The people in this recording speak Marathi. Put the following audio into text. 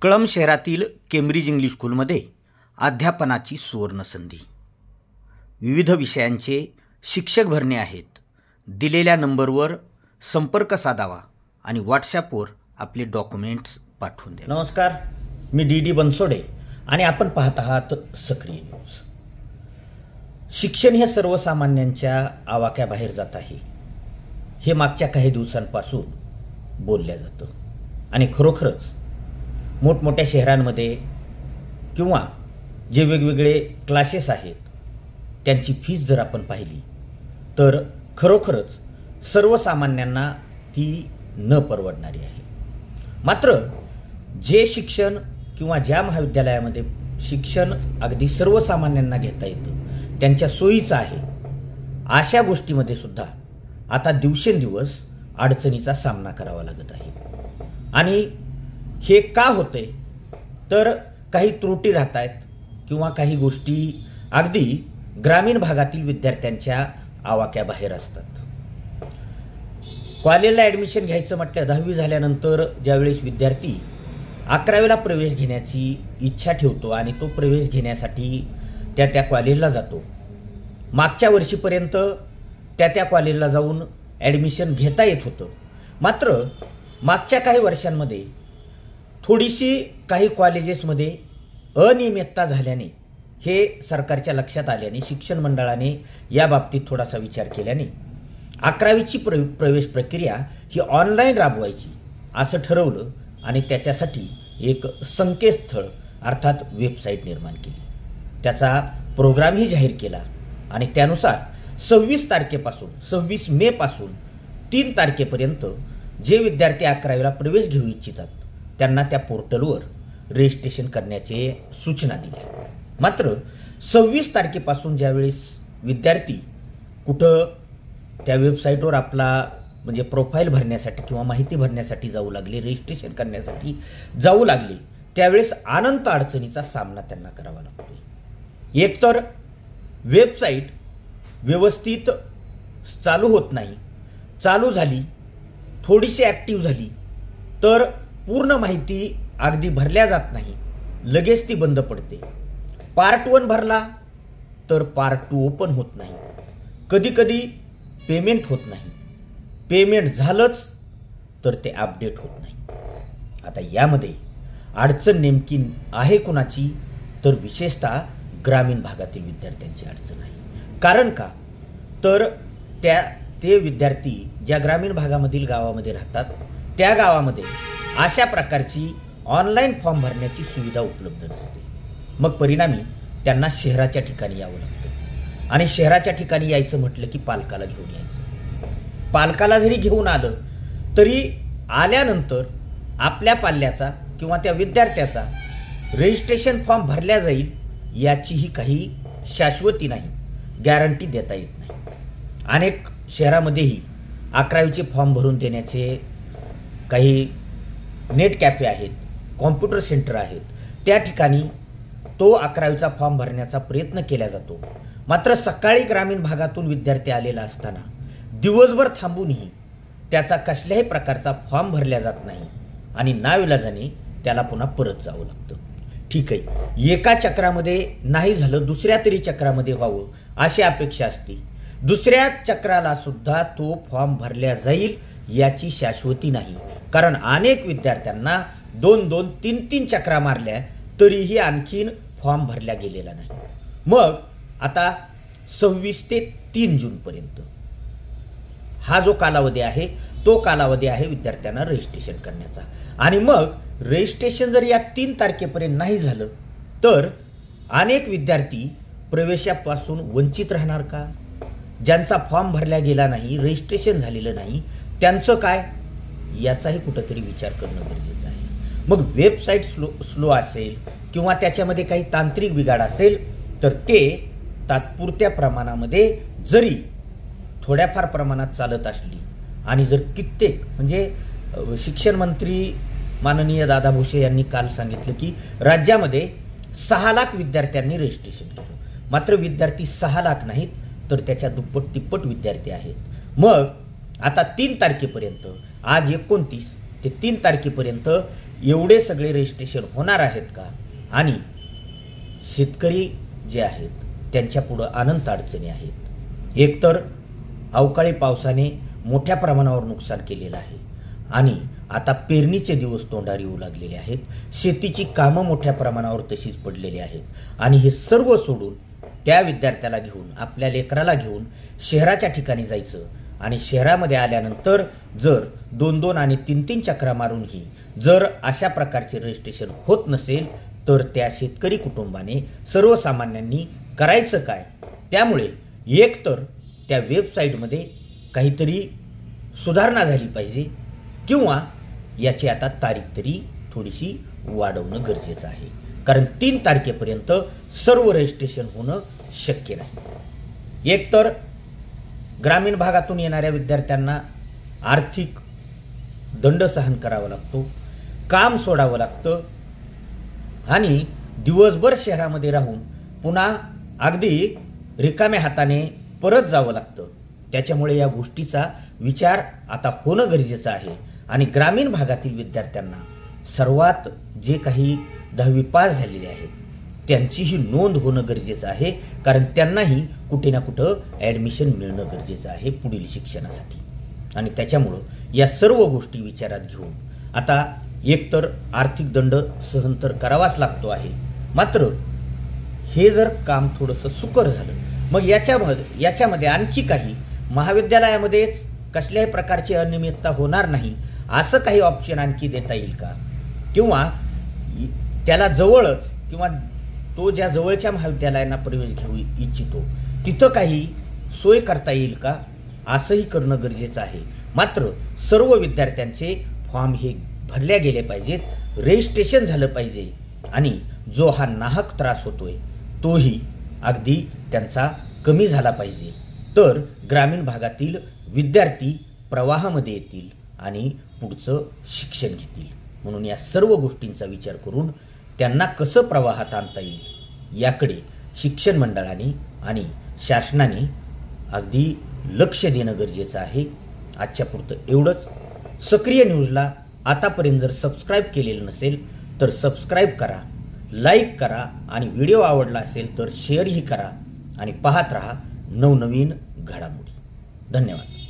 कळंब शहरातील केम्ब्रिज इंग्लिश स्कूलमध्ये अध्यापनाची सुवर्णसंधी. विविध विषयांचे शिक्षक भरणे आहेत. दिलेल्या नंबरवर संपर्क साधावा आणि व्हॉट्सॲपवर आपले डॉक्युमेंट्स पाठवून द्या. नमस्कार, मी डी बनसोडे आणि आपण पाहत आहात सक्रिय न्यूज. शिक्षण हे सर्वसामान्यांच्या आवाक्याबाहेर जात आहे हे मागच्या काही दिवसांपासून बोलल्या जातं आणि खरोखरच मोठमोठ्या शहरांमध्ये किंवा जे वेगवेगळे क्लासेस आहेत त्यांची फीस जर आपण पाहिली तर खरोखरच सर्वसामान्यांना ती न परवडणारी आहे. मात्र जे शिक्षण किंवा ज्या महाविद्यालयामध्ये शिक्षण अगदी सर्वसामान्यांना घेता येतं, त्यांच्या सोयीचं आहे, अशा गोष्टीमध्ये सुद्धा आता दिवसेंदिवस अडचणीचा सामना करावा लागत आहे. आणि हे का होतंय तर काही त्रुटी राहत आहेत किंवा काही गोष्टी अगदी ग्रामीण भागातील विद्यार्थ्यांच्या आवाक्याबाहेर असतात. कॉलेजला ॲडमिशन घ्यायचं म्हटलं 10वी झाल्यानंतर ज्यावेळेस विद्यार्थी 11वीला प्रवेश घेण्याची इच्छा ठेवतो आणि तो प्रवेश घेण्यासाठी त्या कॉलेजला जातो. मागच्या वर्षीपर्यंत त्या कॉलेजला जाऊन ॲडमिशन घेता येत होतं. मात्र मागच्या काही वर्षांमध्ये थोडीशी काही कॉलेजेसमध्ये अनियमितता झाल्याने हे सरकारच्या लक्षात आल्याने शिक्षण मंडळाने या बाबतीत थोडासा विचार केल्याने 11वीची प्रवेश प्रक्रिया ही ऑनलाईन राबवायची असं ठरवलं आणि त्याच्यासाठी एक संकेतस्थळ अर्थात वेबसाईट निर्माण केली. त्याचा प्रोग्रामही जाहीर केला आणि त्यानुसार 26 मे पासून 3 तारखेपर्यंत जे विद्यार्थी 11वीला प्रवेश घेऊ इच्छितात त्यांना त्या पोर्टलवर रजिस्ट्रेशन करण्याचे सूचना दिल्या. मात्र 26 तारखेपासून ज्यावेळेस विद्यार्थी कुठं त्या वेबसाईटवर आपला म्हणजे प्रोफाईल भरण्यासाठी किंवा माहिती भरण्यासाठी जाऊ लागले, रजिस्ट्रेशन करण्यासाठी जाऊ लागले, त्यावेळेस अनंत अडचणीचा सामना त्यांना करावा लागतो. एकतर वेबसाईट व्यवस्थित चालू होत नाही, चालू झाली थोडीशी ॲक्टिव्ह झाली तर पूर्ण माहिती अगदी भरल्या जात नाही, लगेच ती बंद पडते. पार्ट 1 भरला तर पार्ट 2 ओपन होत नाही, कधीकधी पेमेंट होत नाही, पेमेंट झालंच तर ते अपडेट होत नाही. आता यामध्ये अडचण नेमकी आहे कुणाची तर विशेषतः ग्रामीण भागातील विद्यार्थ्यांची अडचण आहे. कारण का तर ते विद्यार्थी ज्या ग्रामीण भागामधील गावामध्ये राहतात त्या गावामध्ये अशा प्रकारची ऑनलाईन फॉर्म भरण्याची सुविधा उपलब्ध नसते. मग परिणामी त्यांना शहराच्या ठिकाणी यावं लागतं आणि शहराच्या ठिकाणी यायचं म्हटलं की पालकाला घेऊन यायचं. पालकाला जरी घेऊन आलं तरी आल्यानंतर आपल्या पाल्याचा किंवा त्या विद्यार्थ्याचा रजिस्ट्रेशन फॉर्म भरल्या जाईल याचीही काही शाश्वती नाही, गॅरंटी देता येत नाही. अनेक शहरामध्येही 11वीचे फॉर्म भरून देण्याचे काही नेट कॅफे आहेत, कॉम्प्युटर सेंटर आहेत, त्या ठिकाणी तो 11वीचा फॉर्म भरण्याचा प्रयत्न केला जातो. मात्र सकाळी ग्रामीण भागातून विद्यार्थी आलेला असताना दिवसभर थांबूनही त्याचा कसल्याही प्रकारचा फॉर्म भरला जात नाही आणि नाविलाजाने त्याला पुन्हा परत जावं लागतं. ठीक आहे, एका चक्रामध्ये नाही झालं दुसऱ्या तरी चक्रामध्ये व्हावं अशी अपेक्षा असते. दुसऱ्या चक्राला सुद्धा तो फॉर्म भरला जाईल याची शाश्वती नाही, कारण अनेक विद्यार्थ्यांना 2-2, 3-3 चक्रा मारल्या तरीही आणखीन फॉर्म भरला गेलेला नाही. मग आता 26 ते 3 जूनपर्यंत हा जो कालावधी आहे तो कालावधी आहे विद्यार्थ्यांना रजिस्ट्रेशन करण्याचा. आणि मग रजिस्ट्रेशन जर या 3 तारखेपर्यंत नाही झालं तर अनेक विद्यार्थी प्रवेशापासून वंचित राहणार का? ज्यांचा फॉर्म भरला गेला नाही, रजिस्ट्रेशन झालेलं नाही, त्यांचं काय याचाही कुठंतरी विचार करणं गरजेचं आहे. मग वेबसाईट स्लो असेल किंवा त्याच्यामध्ये काही तांत्रिक बिघाड असेल तर ते तात्पुरत्या प्रमाणामध्ये जरी थोड्याफार प्रमाणात चालत असली आणि जर कित्येक म्हणजे शिक्षण मंत्री माननीय दादा भुसे यांनी काल सांगितलं की राज्यामध्ये 6 लाख विद्यार्थ्यांनी रजिस्ट्रेशन केलं. मात्र विद्यार्थी 6 लाख नाहीत तर त्याच्या दुप्पट तिप्पट विद्यार्थी आहेत. मग आता 3 तारखेपर्यंत, आज 29 ते 3 तारखेपर्यंत एवढे सगळे रजिस्ट्रेशन होणार आहेत का? आणि शेतकरी जे आहेत त्यांच्या पुढं अनंत अडचणी आहेत. एकतर अवकाळी पावसाने मोठ्या प्रमाणावर नुकसान केलेलं आहे आणि आता पेरणीचे दिवस तोंडावर येऊ लागलेले आहेत. शेतीची कामं मोठ्या प्रमाणावर तशीच पडलेली आहेत आणि हे सर्व सोडून त्या विद्यार्थ्याला घेऊन, आपल्या लेकराला घेऊन शहराच्या ठिकाणी जायचं आणि शहरामध्ये आल्यानंतर जर 2-2 आणि 3-3 चक्रा मारूनही जर अशा प्रकारचे रजिस्ट्रेशन होत नसेल तर त्या शेतकरी कुटुंबाने, सर्वसामान्यांनी करायचं काय? त्यामुळे एकतर त्या वेबसाईटमध्ये काहीतरी सुधारणा झाली पाहिजे किंवा याची आता तारीख तरी थोडीशी वाढवणं गरजेचं आहे. कारण 3 तारखेपर्यंत सर्व रजिस्ट्रेशन होणं शक्य नाही. एकतर ग्रामीण भागातून येणाऱ्या विद्यार्थ्यांना आर्थिक दंड सहन करावा लागतो, काम सोडावं लागतं आणि दिवसभर शहरामध्ये राहून पुन्हा अगदी रिकाम्या हाताने परत जावं लागतं. त्याच्यामुळे या गोष्टीचा विचार आता होणं गरजेचं आहे आणि ग्रामीण भागातील विद्यार्थ्यांना, सर्वात जे काही 10वी पास झालेले आहेत त्यांचीही नोंद होणं गरजेचं आहे. कारण त्यांनाही कुठे ना कुठं ॲडमिशन मिळणं गरजेचं आहे पुढील शिक्षणासाठी. आणि त्याच्यामुळं या सर्व गोष्टी विचारात घेऊन आता एकतर आर्थिक दंड सहन तर करावाच लागतो आहे, मात्र हे जर काम थोडंसं सुकर झालं मग याच्यामध्ये आणखी काही महाविद्यालयामध्येच कसल्याही प्रकारची अनियमितता होणार नाही असं काही ऑप्शन आणखी देता येईल का? किंवा त्याला जवळच किंवा तो ज्या जवळच्या महाविद्यालयांना प्रवेश घेऊ इच्छितो तिथं काही सोय करता येईल का? असंही करणं गरजेचं आहे. मात्र सर्व विद्यार्थ्यांचे फॉर्म हे भरल्या गेले पाहिजेत, रजिस्ट्रेशन झालं पाहिजे आणि जो हा नाहक त्रास होतोय तोही अगदी त्यांचा कमी झाला पाहिजे. तर ग्रामीण भागातील विद्यार्थी प्रवाहामध्ये येतील आणि पुढचं शिक्षण घेतील. म्हणून या सर्व गोष्टींचा विचार करून त्यांना कसं प्रवाहात आणता येईल याकडे शिक्षण मंडळाने आणि शासनाने अगदी लक्ष देणं गरजेचं आहे. आजच्या पुरतं एवढंच. सक्रिय न्यूजला आतापर्यंत जर सबस्क्राईब केलेलं नसेल तर सबस्क्राईब करा, लाईक करा आणि व्हिडिओ आवडला असेल तर शेअरही करा आणि पाहत रहा नवनवीन घडामोडी. धन्यवाद.